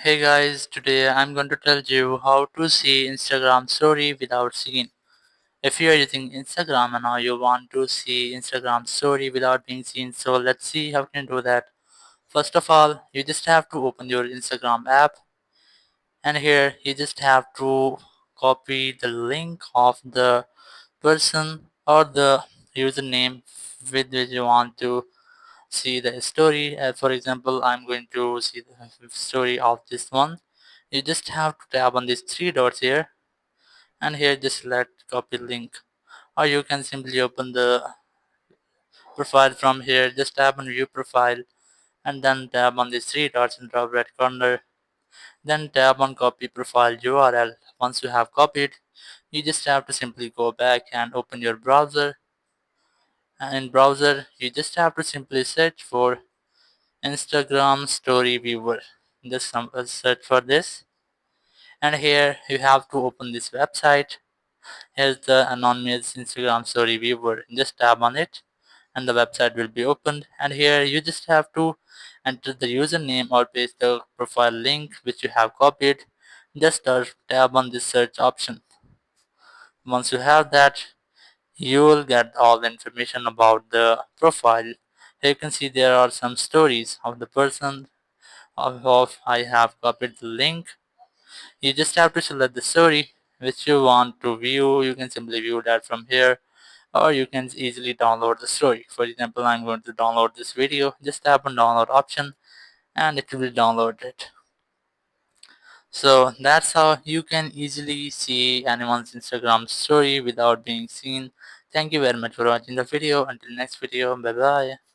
Hey guys, today I'm going to tell you how to see Instagram story without seeing. If you are using Instagram and now you want to see Instagram story without being seen, so let's see how you can do that. First of all, you just have to open your Instagram app, and here you just have to copy the link of the person or the username with which you want to see the story. For example, I'm going to see the story of this one. You just have to tap on these three dots here, and here just select copy link, or you can simply open the profile from here. Just tap on view profile and then tap on these three dots in the top right corner, then tap on copy profile URL. Once you have copied, you just have to simply go back and open your browser, and in browser you just have to simply search for Instagram story viewer. Just search for this, and here you have to open this website. Here's the anonymous Instagram story viewer. Just tap on it and the website will be opened, and here you just have to enter the username or paste the profile link which you have copied. Just tap on this search option. Once you have that, you will get all the information about the profile. Here you can see there are some stories of the person of I have copied the link. You just have to select the story which you want to view. You can simply view that from here, or you can easily download the story. For example, I'm going to download this video. Just tap on download option and it will download it. So that's how you can easily see anyone's Instagram story without being seen. Thank you very much for watching the video. Until next video, bye bye.